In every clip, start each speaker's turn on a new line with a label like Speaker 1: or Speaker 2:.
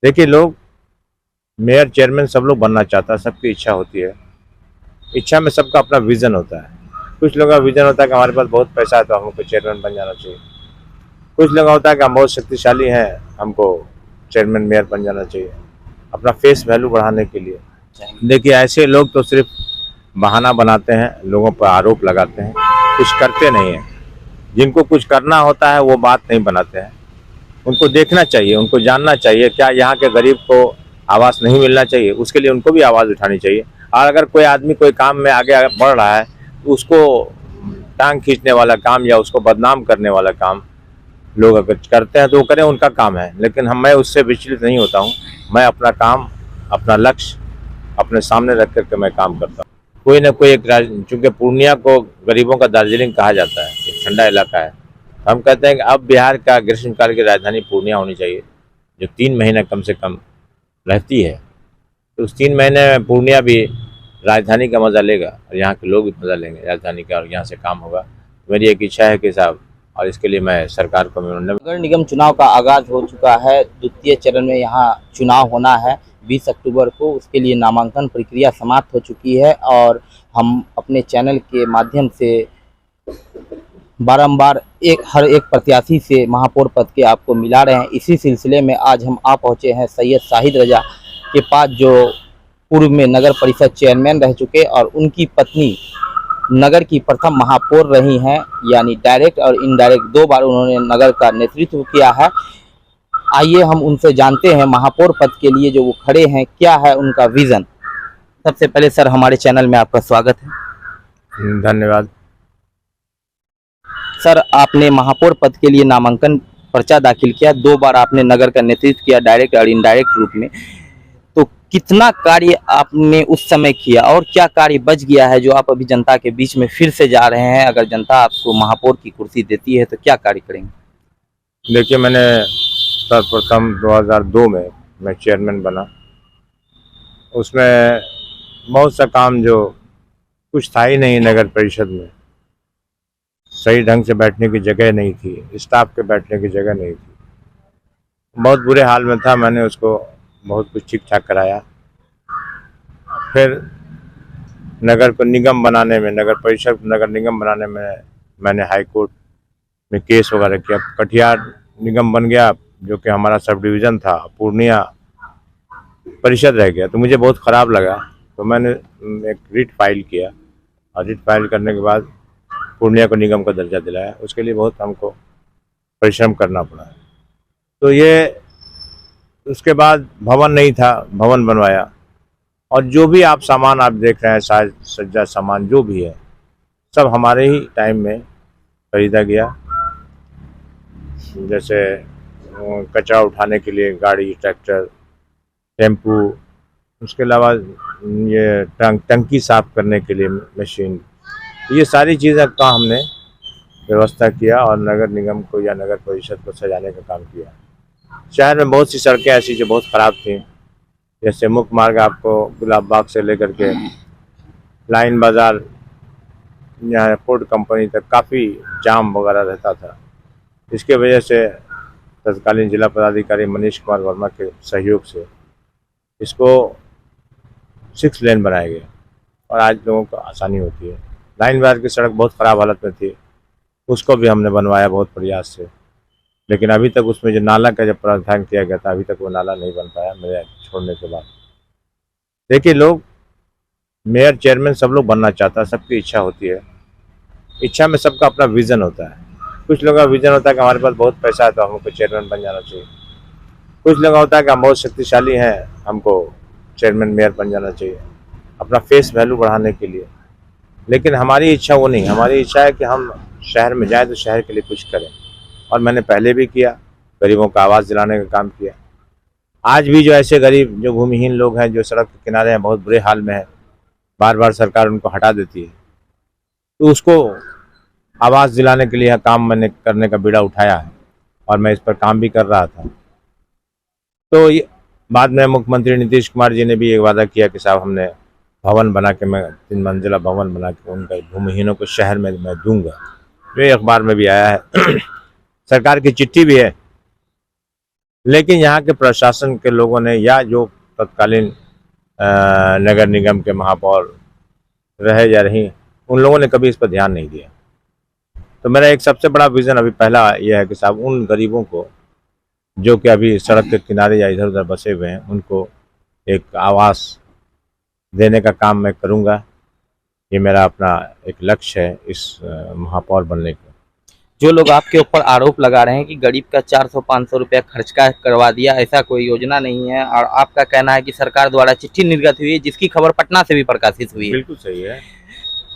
Speaker 1: देखिए, लोग mayor chairman सब लोग बनना चाहता है, सबकी इच्छा होती है। इच्छा में सबका अपना विजन होता है। कुछ लोगों का विजन होता है कि हमारे पास बहुत पैसा है तो हमको चेयरमैन बन जाना चाहिए। कुछ लोगों का होता है कि हम बहुत शक्तिशाली हैं, हमको चेयरमैन मेयर बन जाना चाहिए, अपना फेस वैल्यू बढ़ाने के लिए। देखिए, ऐसे लोग तो सिर्फ बहाना बनाते हैं, लोगों पर आरोप लगाते हैं, कुछ करते नहीं हैं। जिनको कुछ करना होता है वो बात नहीं बनाते हैं। उनको देखना चाहिए, उनको जानना चाहिए क्या यहाँ के गरीब को आवास नहीं मिलना चाहिए, उसके लिए उनको भी आवाज़ उठानी चाहिए। और अगर कोई आदमी कोई काम में आगे बढ़ रहा है तो उसको टांग खींचने वाला काम या उसको बदनाम करने वाला काम लोग अगर करते हैं तो वो करें, उनका काम है। लेकिन मैं उससे विचलित नहीं होता हूँ। मैं अपना काम, अपना लक्ष्य अपने सामने रख करके मैं काम करता हूँ। कोई ना कोई एक चूँकि पूर्णिया को गरीबों का दार्जिलिंग कहा जाता है, एक ठंडा इलाका है। हम कहते हैं कि अब बिहार का ग्रीष्मकाल की राजधानी पूर्णिया होनी चाहिए, जो 3 महीने कम से कम रहती है। तो उस 3 महीने में पूर्णिया भी राजधानी का मज़ा लेगा और यहाँ के लोग भी मज़ा लेंगे राजधानी का, और यहाँ से काम होगा। मेरी एक इच्छा है कि साहब, और इसके लिए मैं सरकार को
Speaker 2: नगर निगम चुनाव का आगाज हो चुका है। द्वितीय चरण में यहाँ चुनाव होना है 20 अक्टूबर को। उसके लिए नामांकन प्रक्रिया समाप्त हो चुकी है और हम अपने चैनल के माध्यम से बारंबार हर एक प्रत्याशी से महापौर पद के आपको मिला रहे हैं। इसी सिलसिले में आज हम आ पहुँचे हैं सैयद शाहिद रजा के पास, जो पूर्व में नगर परिषद चेयरमैन रह चुके और उनकी पत्नी नगर की प्रथम महापौर रही हैं। यानी डायरेक्ट और इनडायरेक्ट 2 बार उन्होंने नगर का नेतृत्व किया है। आइए हम उनसे जानते हैं महापौर पद के लिए जो वो खड़े हैं, क्या है उनका विजन। सबसे पहले सर, हमारे चैनल में आपका स्वागत है।
Speaker 1: धन्यवाद।
Speaker 2: सर, आपने महापौर पद के लिए नामांकन पर्चा दाखिल किया, 2 बार आपने नगर का नेतृत्व किया डायरेक्ट और इनडायरेक्ट रूप में। तो कितना कार्य आपने उस समय किया और क्या कार्य बच गया है जो आप अभी जनता के बीच में फिर से जा रहे हैं? अगर जनता आपको महापौर की कुर्सी देती है तो क्या कार्य करेंगे?
Speaker 1: देखिए, मैंने सर्वप्रथम 2002 में मैं चेयरमैन बना। उसमें बहुत सा काम जो कुछ था ही नहीं नगर परिषद में। सही ढंग से बैठने की जगह नहीं थी, स्टाफ के बैठने की जगह नहीं थी, बहुत बुरे हाल में था। मैंने उसको बहुत कुछ ठीक ठाक कराया। फिर नगर को निगम बनाने में, नगर परिषद नगर निगम बनाने में मैंने हाई कोर्ट में केस वगैरह किया। कटिहार निगम बन गया, जो कि हमारा सब डिवीज़न था। पूर्णिया परिषद रह गया, तो मुझे बहुत ख़राब लगा। तो मैंने एक रिट फाइल किया और रिट फाइल करने के बाद पूर्णिया को निगम का दर्जा दिलाया। उसके लिए बहुत हमको परिश्रम करना पड़ा। तो ये उसके बाद भवन नहीं था, भवन बनवाया। और जो भी आप सामान आप देख रहे हैं, साज सज्जा सामान जो भी है, सब हमारे ही टाइम में खरीदा गया। जैसे कचरा उठाने के लिए गाड़ी, ट्रैक्टर, टेम्पू, उसके अलावा ये टंकी साफ करने के लिए मशीन, ये सारी चीज़ें का हमने व्यवस्था किया और नगर निगम को या नगर परिषद को सजाने का काम किया। शहर में बहुत सी सड़कें ऐसी जो बहुत ख़राब थी, जैसे मुख्य मार्ग आपको गुलाब बाग से लेकर के लाइन बाज़ार, यहाँ फोर्ड कंपनी तक काफ़ी जाम वगैरह रहता था। इसके वजह से तत्कालीन जिला पदाधिकारी मनीष कुमार वर्मा के सहयोग से इसको 6 लेन बनाया गया और आज लोगों को आसानी होती है। लाइन बाज़ार की सड़क बहुत ख़राब हालत में थी, उसको भी हमने बनवाया बहुत प्रयास से। लेकिन अभी तक उसमें जो नाला का जब प्रावधान किया गया था, अभी तक वो नाला नहीं बन पाया मेरे छोड़ने के बाद। देखिए, लोग मेयर चेयरमैन सब लोग बनना चाहता है, सबकी इच्छा होती है। इच्छा में सबका अपना विज़न होता है। कुछ लोगों का विज़न होता है कि हमारे पास बहुत पैसा है तो हमको चेयरमैन बन जाना चाहिए। कुछ लोगों का होता है कि हम बहुत शक्तिशाली हैं, हमको चेयरमैन मेयर बन जाना चाहिए, अपना फेस वैल्यू बढ़ाने के लिए। लेकिन हमारी इच्छा वो नहीं, हमारी इच्छा है कि हम शहर में जाएँ तो शहर के लिए कुछ करें। और मैंने पहले भी किया, गरीबों का आवाज़ दिलाने का काम किया। आज भी जो ऐसे गरीब, जो भूमिहीन लोग हैं, जो सड़क के किनारे हैं, बहुत बुरे हाल में हैं, बार बार सरकार उनको हटा देती है, तो उसको आवाज़ दिलाने के लिए काम मैंने करने का बीड़ा उठाया है और मैं इस पर काम भी कर रहा था। तो बाद में मुख्यमंत्री नीतीश कुमार जी ने भी एक वादा किया कि साहब, हमने भवन बना के, मैं 3 मंजिला भवन बना के उनका भूमिहीनों को शहर में मैं दूंगा। ये अखबार में भी आया है। सरकार की चिट्ठी भी है लेकिन यहाँ के प्रशासन के लोगों ने या जो तत्कालीन नगर निगम के महापौर रहे या रही, उन लोगों ने कभी इस पर ध्यान नहीं दिया। तो मेरा एक सबसे बड़ा विज़न अभी पहला यह है कि साहब उन गरीबों को जो कि अभी सड़क के किनारे या इधर उधर बसे हुए हैं, उनको एक आवास देने का काम मैं करूँगा। ये मेरा अपना एक लक्ष्य है इस महापौर बनने का।
Speaker 2: जो लोग आपके ऊपर आरोप लगा रहे हैं कि गरीब का 400-500 रुपया खर्च का करवा दिया, ऐसा कोई योजना नहीं है, और आपका कहना है कि सरकार द्वारा चिट्ठी निर्गत हुई है जिसकी खबर पटना से भी प्रकाशित हुई है,
Speaker 1: बिल्कुल सही है।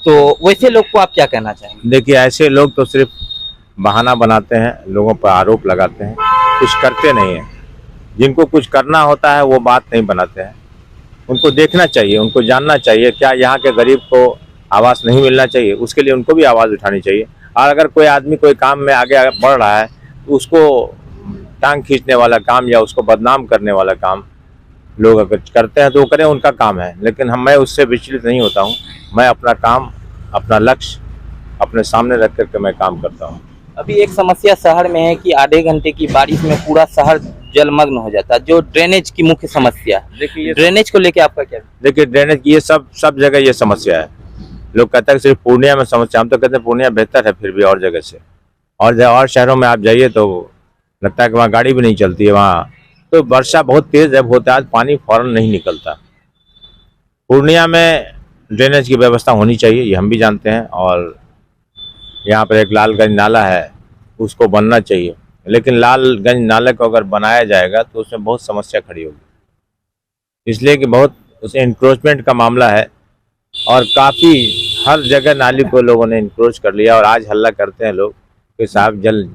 Speaker 2: तो वैसे लोग को आप क्या कहना चाहेंगे?
Speaker 1: देखिए, ऐसे लोग तो सिर्फ बहाना बनाते हैं, लोगों पर आरोप लगाते हैं, कुछ करते नहीं हैं। जिनको कुछ करना होता है वो बात नहीं बनाते हैं। उनको देखना चाहिए, उनको जानना चाहिए क्या यहाँ के गरीब को आवास नहीं मिलना चाहिए, उसके लिए उनको भी आवाज़ उठानी चाहिए। और अगर कोई आदमी कोई काम में आगे बढ़ रहा है तो उसको टांग खींचने वाला काम या उसको बदनाम करने वाला काम लोग अगर करते हैं तो वो करें, उनका काम है। लेकिन मैं उससे विचलित नहीं होता हूँ। मैं अपना काम, अपना लक्ष्य अपने सामने रख करके मैं काम करता हूँ।
Speaker 2: अभी एक समस्या शहर में है कि आधे घंटे की बारिश में पूरा शहर जलमग्न हो जाता है, जो ड्रेनेज की मुख्य समस्या है।
Speaker 1: देखिए,
Speaker 2: ड्रेनेज को लेके आपका क्या?
Speaker 1: देखिए ड्रेनेज की ये सब जगह ये समस्या है। लोग कहते हैं सिर्फ पूर्णिया में समस्या, हम तो कहते हैं पूर्णिया बेहतर है फिर भी और जगह से। और शहरों में आप जाइए तो लगता है कि वहाँ गाड़ी भी नहीं चलती है। वहाँ तो वर्षा बहुत तेज जब होता है पानी फौरन नहीं निकलता। पूर्णिया में ड्रेनेज की व्यवस्था होनी चाहिए, ये हम भी जानते हैं। और यहाँ पर एक लालगंज नाला है, उसको बनना चाहिए। लेकिन लालगंज नाले को अगर बनाया जाएगा तो उसमें बहुत समस्या खड़ी होगी, इसलिए कि बहुत उसे इंक्रोचमेंट का मामला है और काफ़ी हर जगह नाली को लोगों ने इंक्रोच कर लिया। और आज हल्ला करते हैं लोग कि साहब जल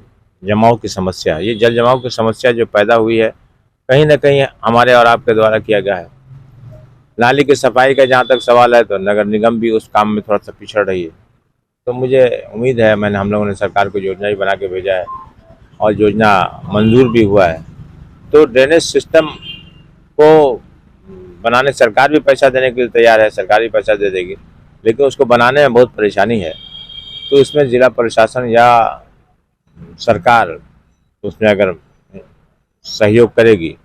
Speaker 1: जमाव की समस्या है। ये जल जमाव की समस्या जो पैदा हुई है कहीं ना कहीं हमारे और आपके द्वारा किया गया है। नाली की सफाई का जहाँ तक सवाल है तो नगर निगम भी उस काम में थोड़ा सा पिछड़ रही है। तो मुझे उम्मीद है, हम लोगों ने सरकार को योजना भी बना के भेजा है और योजना मंजूर भी हुआ है। तो ड्रेनेज सिस्टम को बनाने सरकार भी पैसा देने के लिए तैयार है, सरकार भी पैसा दे देगी, लेकिन उसको बनाने में बहुत परेशानी है। तो इसमें जिला प्रशासन या सरकार उसमें अगर सहयोग करेगी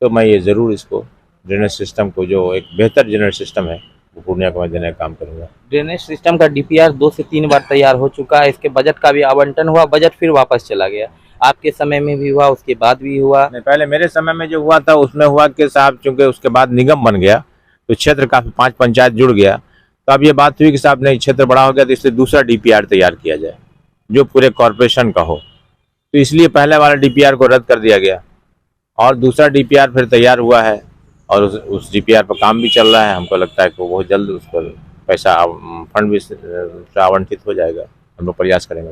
Speaker 1: तो मैं ये ज़रूर इसको ड्रेनेज सिस्टम को, जो एक बेहतर ड्रेनेज सिस्टम है, वो पूर्णिया को मैं देने का काम करूँगा।
Speaker 2: ड्रेनेज सिस्टम का डीपीआर 2 से 3 बार तैयार हो चुका है, इसके बजट का भी आवंटन हुआ, बजट फिर वापस चला गया। आपके समय में भी हुआ, उसके बाद भी हुआ।
Speaker 1: नहीं, पहले मेरे समय में जो हुआ था उसमें हुआ कि साहब चूंकि उसके बाद निगम बन गया तो क्षेत्र काफ़ी 5 पंचायत जुड़ गया, तो अब ये बात हुई कि साहब नहीं, क्षेत्र बड़ा हो गया तो इसलिए दूसरा डीपीआर तैयार किया जाए जो पूरे कॉरपोरेशन का हो। तो इसलिए पहले वाला डीपीआर को रद्द कर दिया गया और दूसरा डीपीआर फिर तैयार हुआ है और उस डीपीआर पर काम भी चल रहा है। हमको लगता है कि बहुत जल्द उस पर पैसा फंड भी आवंटित हो जाएगा। हम लोग प्रयास करेंगे।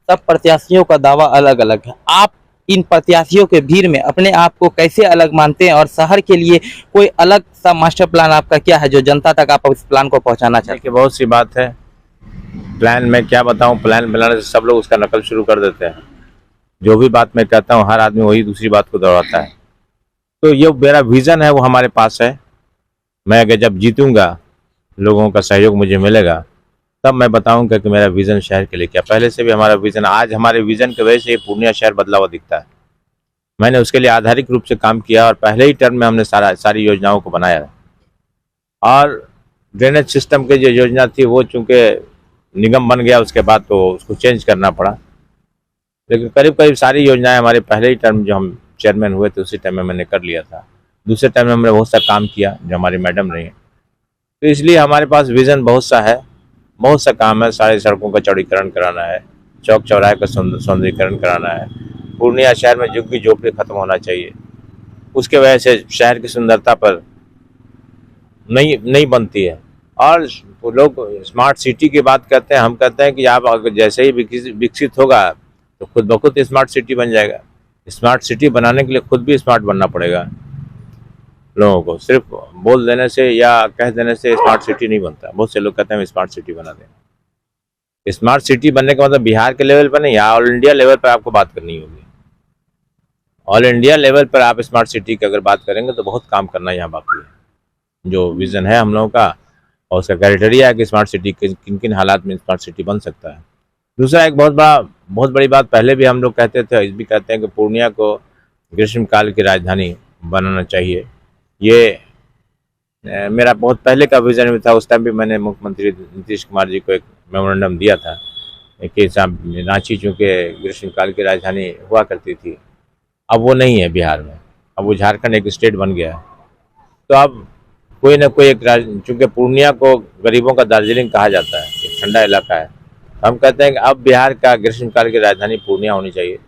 Speaker 2: सब प्रत्याशियों का दावा अलग अलग है, आप इन प्रत्याशियों के भीड़ में अपने आप को कैसे अलग मानते हैं और शहर के लिए कोई अलग सा मास्टर प्लान आपका क्या है जो जनता तक आप इस प्लान को पहुंचाना चाहते
Speaker 1: देखिए, बहुत सी बात है। प्लान मैं क्या बताऊं, प्लान बनाने से सब लोग उसका नकल शुरू कर देते हैं। जो भी बात मैं कहता हूं हर आदमी वही दूसरी बात को दोहराता है। तो ये मेरा विज़न है, वो हमारे पास है। मैं अगर जब जीतूंगा, लोगों का सहयोग मुझे मिलेगा, तब मैं बताऊंगा कि मेरा विज़न शहर के लिए क्या। पहले से भी हमारा विज़न, आज हमारे विज़न की वजह से पूर्णिया शहर बदला हुआ दिखता है। मैंने उसके लिए आधारिक रूप से काम किया और पहले ही टर्म में हमने सारी योजनाओं को बनाया। और ड्रेनेज सिस्टम की जो योजना थी वो चूँकि निगम बन गया उसके बाद तो उसको चेंज करना पड़ा, लेकिन करीब करीब सारी योजनाएं हमारे पहले ही टर्म जो हम चेयरमैन हुए थे उसी टाइम में मैंने कर लिया था। दूसरे टाइम में हमने बहुत सा काम किया जो हमारी मैडम रही। तो इसलिए हमारे पास विज़न बहुत सा है, बहुत सा काम है। सारी सड़कों का चौड़ीकरण कराना है, चौक चौराहे का सौंदर्यीकरण कराना है। पूर्णिया शहर में झुग्गी झोपड़ी खत्म होना चाहिए, उसके वजह से शहर की सुंदरता पर नहीं बनती है। और लोग स्मार्ट सिटी की बात करते हैं, हम कहते हैं कि आप अगर जैसे ही विकसित होगा तो खुद ब खुद स्मार्ट सिटी बन जाएगा। स्मार्ट सिटी बनाने के लिए खुद भी स्मार्ट बनना पड़ेगा। लोगों को सिर्फ बोल देने से या कह देने से स्मार्ट सिटी नहीं बनता। बहुत से लोग कहते हैं स्मार्ट सिटी बना दें। स्मार्ट सिटी बनने का मतलब बिहार के लेवल पर नहीं, ऑल इंडिया लेवल पर आपको बात करनी होगी। ऑल इंडिया लेवल पर आप स्मार्ट सिटी की अगर बात करेंगे तो बहुत काम करना यहाँ बाकी है। जो विज़न है हम लोगों का और उसका क्राइटेरिया है कि स्मार्ट सिटी किन किन हालात में स्मार्ट सिटी बन सकता है। दूसरा एक बहुत बड़ी बात पहले भी हम लोग कहते थे, इस भी कहते हैं कि पूर्णिया को ग्रीष्मकाल की राजधानी बनाना चाहिए। ये मेरा बहुत पहले का विजन भी था। उस टाइम भी मैंने मुख्यमंत्री नीतीश कुमार जी को एक मेमोरेंडम दिया था कि रांची चूँकि ग्रीष्मकाल की राजधानी हुआ करती थी, अब वो नहीं है बिहार में, अब वो झारखंड एक स्टेट बन गया है। तो अब कोई ना कोई एक चूँकि पूर्णिया को गरीबों का दार्जिलिंग कहा जाता है, एक ठंडा इलाका है, हम कहते हैं कि अब बिहार का ग्रीष्मकाल की राजधानी पूर्णिया होनी चाहिए,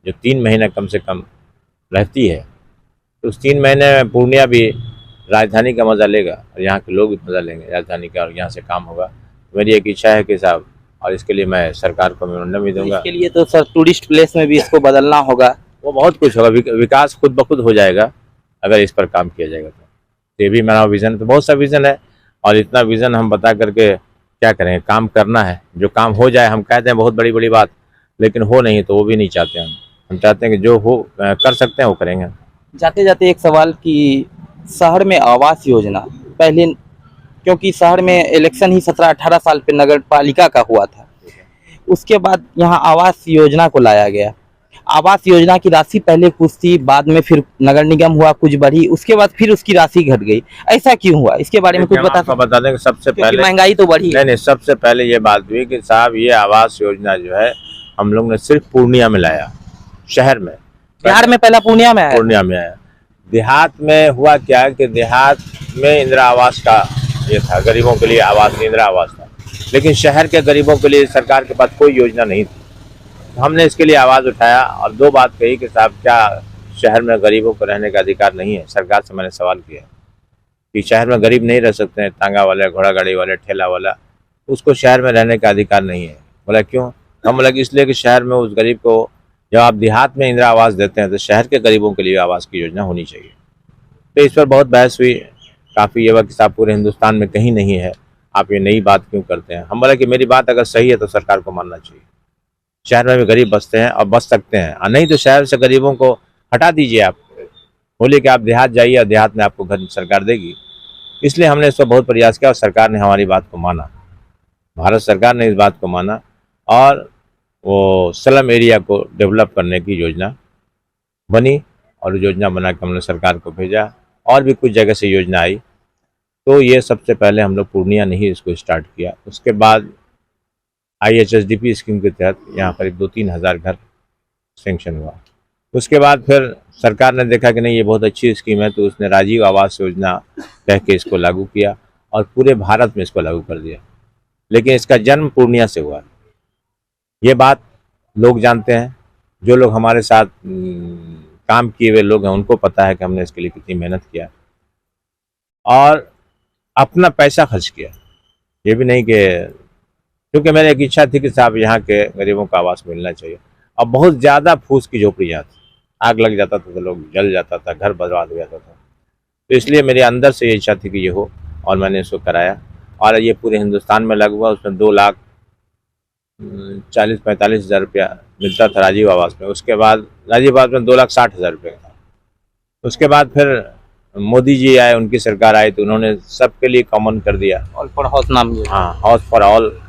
Speaker 1: जो 3 महीने कम से कम रहती है। तो उस 3 महीने में पूर्णिया भी राजधानी का मज़ा लेगा और यहाँ के लोग भी मज़ा लेंगे राजधानी का, और यहाँ से काम होगा। मेरी एक इच्छा है कि साहब, और इसके लिए मैं सरकार को मेमोरेंडम भी दूंगा।
Speaker 2: इसके लिए तो सर टूरिस्ट प्लेस में भी इसको बदलना होगा।
Speaker 1: वो बहुत कुछ होगा, विकास खुद ब खुद हो जाएगा अगर इस पर काम किया जाएगा। तो ये भी मेरा विज़न, तो बहुत सा विज़न है, और इतना विज़न हम बता करके क्या करेंगे, काम करना है। जो काम हो जाए, हम कहते हैं बहुत बड़ी बड़ी बात, लेकिन हो नहीं तो वो भी नहीं चाहते हम चाहते हैं कि जो हो कर सकते हैं वो करेंगे।
Speaker 2: जाते जाते एक सवाल कि शहर में आवास योजना पहले, क्योंकि शहर में इलेक्शन ही 17-18 साल पे नगर पालिका का हुआ था, उसके बाद यहाँ आवास योजना को लाया गया। आवास योजना की राशि पहले कुछ थी, बाद में फिर नगर निगम हुआ, कुछ बढ़ी, उसके बाद फिर उसकी राशि घट गई। ऐसा क्यों हुआ, इसके बारे में कुछ
Speaker 1: बता दें कि सबसे पहले
Speaker 2: महंगाई तो बढ़ी।
Speaker 1: नहीं, सबसे पहले ये बात हुई कि साहब ये आवास योजना जो है हम लोग ने सिर्फ पूर्णिया में लाया, शहर में।
Speaker 2: बिहार में पहला पूर्णिया में आया।
Speaker 1: देहात में हुआ क्या कि देहात में इंदिरा आवास का ये था, गरीबों के लिए आवास, इंदिरा आवास था, लेकिन शहर के गरीबों के लिए सरकार के पास कोई योजना नहीं थी। तो हमने इसके लिए आवाज़ उठाया और 2 बात कही कि साहब क्या शहर में गरीबों को रहने का अधिकार नहीं है। सरकार से मैंने सवाल किया कि शहर में गरीब नहीं रह सकते हैं, तांगा वाले, घोड़ा गाड़ी वाले, ठेला वाला, उसको शहर में रहने का अधिकार नहीं है। बोला क्यों? हम बोला कि इसलिए कि शहर में उस गरीब को, जब आप देहात में इंदिरा आवास देते हैं तो शहर के गरीबों के लिए आवास की योजना होनी चाहिए। तो इस पर बहुत बहस हुई, काफ़ी ये कि साहब पूरे हिंदुस्तान में कहीं नहीं है, आप ये नई बात क्यों करते हैं। हम बोला कि मेरी बात अगर सही है तो सरकार को मानना चाहिए। शहर में भी गरीब बसते हैं और बस सकते हैं, और नहीं तो शहर से गरीबों को हटा दीजिए। आप बोलिए कि आप देहात जाइए और देहात में आपको घर सरकार देगी। इसलिए हमने इसको बहुत प्रयास किया और सरकार ने हमारी बात को माना, भारत सरकार ने इस बात को माना, और वो स्लम एरिया को डेवलप करने की योजना बनी, और योजना बना के हमने सरकार को भेजा, और भी कुछ जगह से योजना आई। तो ये सबसे पहले हम लोग पूर्णिया ने ही इसको स्टार्ट किया। उसके बाद IHSDP स्कीम के तहत यहाँ पर 2-3 हज़ार घर सेंक्शन हुआ। उसके बाद फिर सरकार ने देखा कि नहीं ये बहुत अच्छी स्कीम है, तो उसने राजीव आवास योजना कह के इसको लागू किया और पूरे भारत में इसको लागू कर दिया। लेकिन इसका जन्म पूर्णिया से हुआ, ये बात लोग जानते हैं। जो लोग हमारे साथ काम किए हुए लोग हैं उनको पता है कि हमने इसके लिए कितनी मेहनत किया और अपना पैसा खर्च किया। ये भी नहीं कि, क्योंकि मेरी एक इच्छा थी कि साहब यहाँ के गरीबों को आवास मिलना चाहिए। और बहुत ज़्यादा फूस की झोपड़ियाँ थी, आग लग जाता था तो लोग जल जाता था, घर बर्बाद हो जाता था। तो इसलिए मेरे अंदर से ये इच्छा थी कि ये हो, और मैंने इसको कराया। और ये पूरे हिंदुस्तान में लागू हुआ। उसमें 2,40,45 हज़ार रुपया मिलता था राजीव आवास में। उसके बाद राजीव आवास में 2,60,000 रुपये था। उसके बाद फिर मोदी जी आए, उनकी सरकार आई, तो उन्होंने सबके लिए कॉमन कर दिया,
Speaker 2: ऑल फॉर हाउस नाम।
Speaker 1: हाँ, हाउस फॉर ऑल।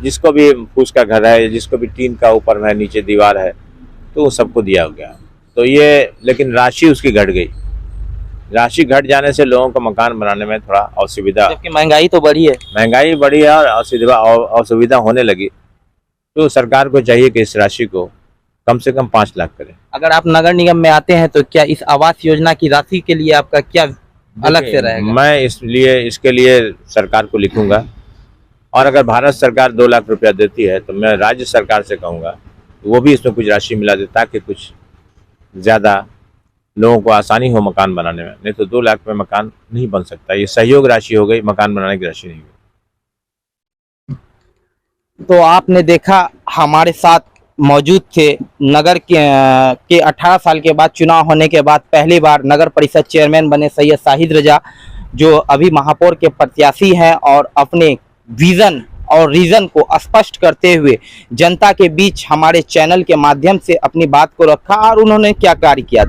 Speaker 1: जिसको भी फूस का घर है, जिसको भी टीन का ऊपर में नीचे दीवार है, तो वो सबको दिया गया। तो ये, लेकिन राशि उसकी घट गई। राशि घट जाने से लोगों को मकान बनाने में थोड़ा असुविधा,
Speaker 2: जबकि महंगाई तो बढ़ी है।
Speaker 1: महंगाई बढ़ी है और असुविधा होने लगी। तो सरकार को चाहिए कि इस राशि को कम से कम 5 लाख करें।
Speaker 2: अगर आप नगर निगम में आते हैं तो क्या इस आवास योजना की राशि के लिए आपका क्या अलग से रहेगा?
Speaker 1: मैं इसके लिए सरकार को लिखूंगा, और अगर भारत सरकार 2 लाख रुपया देती है तो मैं राज्य सरकार से कहूँगा वो भी इसमें कुछ राशि मिला दे, ताकि कुछ ज़्यादा लोगों को आसानी हो मकान बनाने में। नहीं तो 2 लाख में मकान नहीं बन सकता। ये सहयोग राशि हो गई, मकान बनाने की राशि नहीं हुई।
Speaker 2: तो आपने देखा, हमारे साथ मौजूद थे नगर के 18 साल के बाद चुनाव होने के बाद पहली बार नगर परिषद चेयरमैन बने सैयद शाहिद रजा, जो अभी महापौर के प्रत्याशी हैं, और अपने विजन और रीजन को स्पष्ट करते हुए जनता के बीच हमारे चैनल के माध्यम से अपनी बात को रखा, और उन्होंने क्या कार्य किया।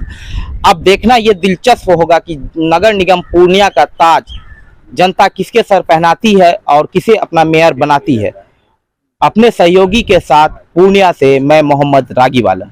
Speaker 2: अब देखना ये दिलचस्प होगा कि नगर निगम पूर्णिया का ताज जनता किसके सर पहनाती है और किसे अपना मेयर बनाती है। अपने सहयोगी के साथ पूर्णिया से मैं मोहम्मद रागी वाला।